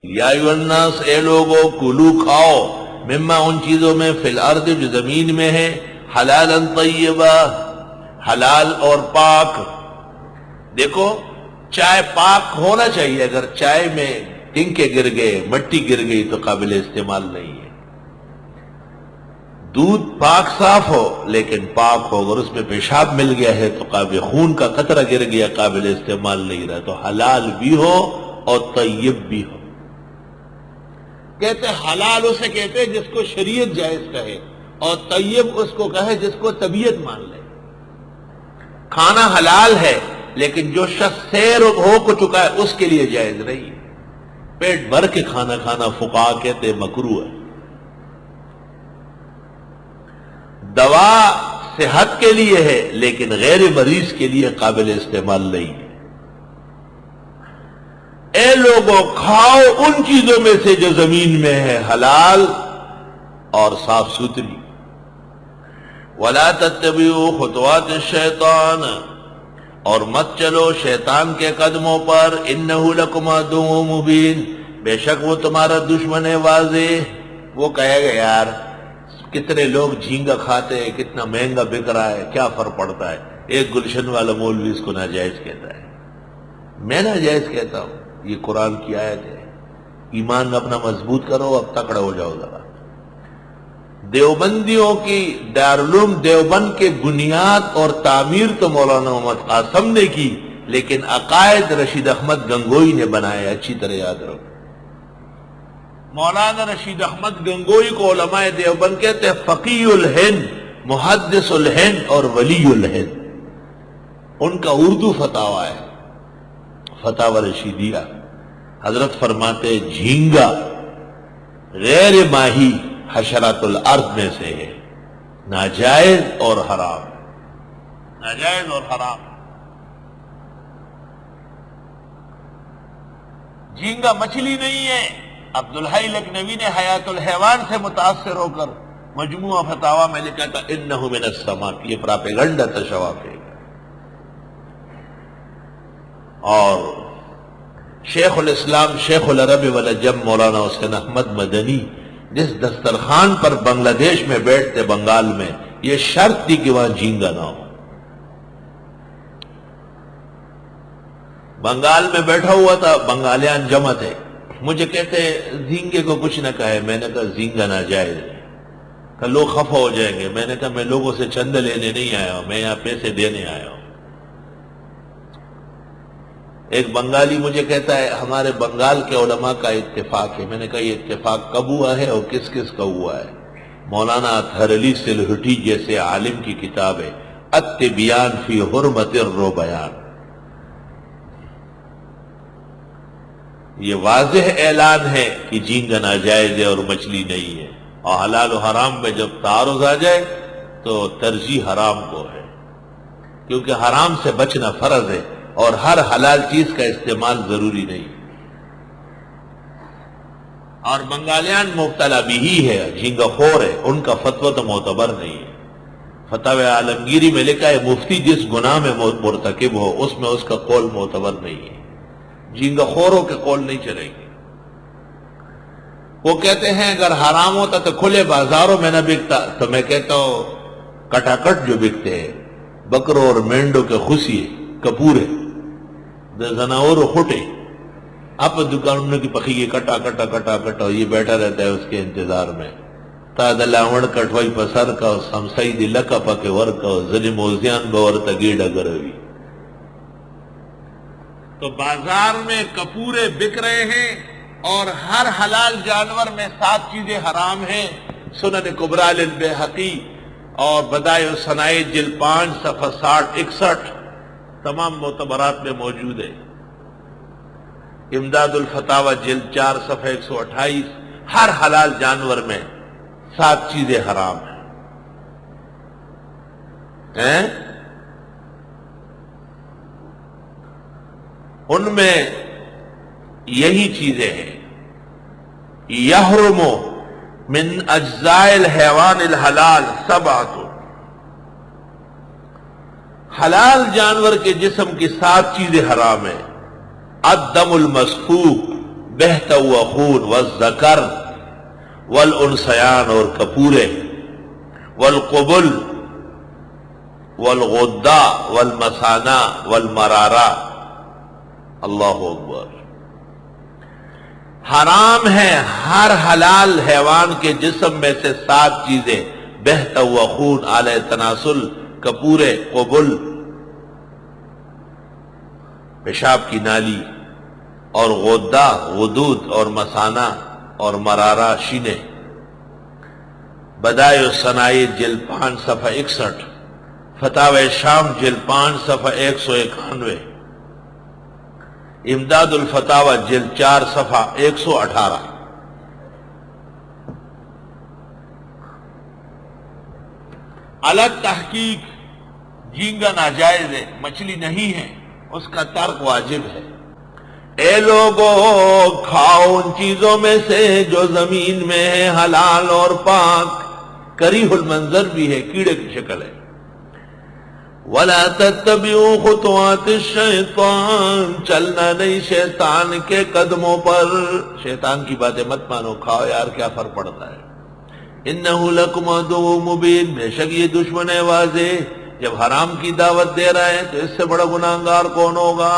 یا ایھا الناس، اے لوگو، کلو کھاؤ، مما ان چیزوں میں، فی الارض جو زمین میں ہے، حلالا طیبا، حلال اور پاک۔ دیکھو چائے پاک ہونا چاہیے، اگر چائے میں ٹنکے گر گئے، مٹی گر گئی تو قابل استعمال نہیں ہے۔ دودھ پاک صاف ہو لیکن پاک ہو، اگر اس میں پیشاب مل گیا ہے تو قابل، خون کا قطرہ گر گیا، قابل استعمال نہیں رہا۔ تو حلال بھی ہو اور طیب بھی ہو۔ کہتے حلال اسے کہتے جس کو شریعت جائز کہے، اور طیب اس کو کہے جس کو طبیعت مان لے۔ کھانا حلال ہے لیکن جو شخص سیر ہو کو چکا ہے اس کے لیے جائز نہیں ہے۔ پیٹ بھر کے کھانا کھانا فقہا کہتے مکروہ ہے۔ دوا صحت کے لیے ہے لیکن غیر مریض کے لیے قابل استعمال نہیں ہے۔ اے لوگوں، کھاؤ ان چیزوں میں سے جو زمین میں ہے، حلال اور صاف ستھری۔ وَلَا تَتَّبِعُوا خُطُوَاتِ الشَّيْطَانِ، اور مت چلو شیطان کے قدموں پر، إِنَّهُ لَكُمْ عَدُوٌّ مُبِينٌ، بے شک وہ تمہارا دشمن ہے واضح۔ وہ کہے گا یار کتنے لوگ جھینگا کھاتے ہیں، کتنا مہنگا بک رہا ہے، کیا فرق پڑتا ہے؟ ایک گلشن والا مولوی اس کو ناجائز کہتا ہے، میں ناجائز کہتا ہوں۔ یہ قرآن کی آیت ہے۔ ایمان اپنا مضبوط کرو، اب تکڑا ہو جاؤ ذرا۔ دیوبندیوں کی دارالعلوم دیوبند کے بنیاد اور تعمیر تو مولانا محمد قاسم نے کی، لیکن عقائد رشید احمد گنگوئی نے بنائے، اچھی طرح یاد رکھو۔ مولانا رشید احمد گنگوئی کو علماء دیوبند کہتے ہیں فقیہ الہند، محدث الہند اور ولی الہند۔ ان کا اردو فتاوی ہے، فتاوی رشیدیہ۔ حضرت فرماتے جھینگا غیر ماہی حشرات الارض میں سے ہے، ناجائز اور حرام، ناجائز اور حرام۔ جھینگا مچھلی نہیں ہے۔ عبدالحی لکھنوی نے حیات الحیوان سے متاثر ہو کر مجموعہ فتاوی میں لکھا تھا انہ من السمک، یہ پراپیگنڈا تھا شواف ہے۔ اور شیخ الاسلام شیخ العرب والعجم مولانا حسین احمد مدنی جس دسترخوان پر بنگلہ دیش میں بیٹھتے بنگال میں، یہ شرط تھی کہ وہاں جھینگا نہ ہو۔ بنگال میں بیٹھا ہوا تھا، بنگالیان جمع تھے، مجھے کہتے زینگے کو کچھ نہ کہے۔ میں نے کہا زینگا ناجائز ہے، کہ لوگ خفا ہو جائیں گے۔ میں نے کہا میں لوگوں سے چندہ لینے نہیں آیا ہوں، میں یہاں پیسے دینے آیا ہوں۔ ایک بنگالی مجھے کہتا ہے ہمارے بنگال کے علماء کا اتفاق ہے۔ میں نے کہا یہ اتفاق کب ہوا ہے اور کس کس کا ہوا ہے؟ مولانا اطہر علی سلہٹی جیسے عالم کی کتاب ہے التبیان فی حرمت الربیان، یہ واضح اعلان ہے کہ جھینگا ناجائز ہے اور مچھلی نہیں ہے۔ اور حلال و حرام میں جب تعارض آ جائے تو ترجیح حرام کو ہے، کیونکہ حرام سے بچنا فرض ہے اور ہر حلال چیز کا استعمال ضروری نہیں۔ اور بنگالیان مبتلا بھی ہی ہے، جھینگا خور ہے، ان کا فتویٰ تو معتبر نہیں ہے۔ فتاوی عالمگیری میں لکھا ہے مفتی جس گناہ میں مرتکب ہو اس میں اس کا قول معتبر نہیں ہے، جھینگا خوروں کے قول نہیں چلے گی۔ وہ کہتے ہیں اگر حرام ہوتا تو کھلے بازاروں میں نہ بکتا، تو میں کہتا ہوں کٹا کٹ جو بکتے ہیں بکروں اور مینڈوں کے خسیے کپورے زناور و خٹے، اب دکانوں کی پخیے کٹا کٹا کٹا کٹا، یہ بیٹھا رہتا ہے اس کے انتظار میں۔ تا دلاوڑ کٹوائی پسر کا سمسائی دی لکا پکے ور کا زنی موزیان باورتا گیڑا گروی۔ تو بازار میں کپورے بک رہے ہیں اور ہر حلال جانور میں 7 چیزیں حرام ہیں۔ سنن کبریٰ للبیہقی اور بدائع الصنائع جلد 5 صفحہ 60-61 تمام معتبرات میں موجود ہے۔ امداد الفتاوی جلد 4 صفحہ 128، ہر حلال جانور میں 7 چیزیں حرام ہیں۔ ان میں یہی چیزیں ہیں یحرم من اجزاء الحیوان الحلال 7، حلال جانور کے جسم کی 7 چیزیں حرام ہیں۔ الدم المسفوک بہتا ہوا خون، والذکر والانثیان اور کپورے، والقبل والغدہ والمثانہ والمرارہ۔ اللہ اکبر۔ حرام ہے ہر حلال حیوان کے جسم میں سے 7 چیزیں: بہتا ہوا خون، آلہ تناسل، کپورے، قبل پیشاب کی نالی، اور غدہ غدود، اور مثانہ اور مرارہ شینے۔ بدائع الصنائع جلد 5 صفحہ 61، فتاوی شام جلد 5 صفحہ 191، امداد الفتاوی جلد 4 صفحہ 118۔ الگ تحقیق جھینگا ناجائز ہے، مچھلی نہیں ہے، اس کا ترک واجب ہے۔ اے لوگو، کھاؤ ان چیزوں میں سے جو زمین میں ہے، حلال اور پاک، کریہ المنظر بھی ہے، کیڑے کی شکل ہے۔ وَلَا تَتَّبِعُوا خُطُوَاتِ الشَّيْطَانِ، چلنا نہیں شیطان کے قدموں پر، شیطان کی باتیں مت مانو، کھاؤ یار کیا فرق پڑتا ہے۔ إِنَّهُ لَكُمْ عَدُوٌّ مُبِينٌ، بے شک یہ دشمن ہے واضح۔ جب حرام کی دعوت دے رہا ہے تو اس سے بڑا گناہگار کون ہوگا؟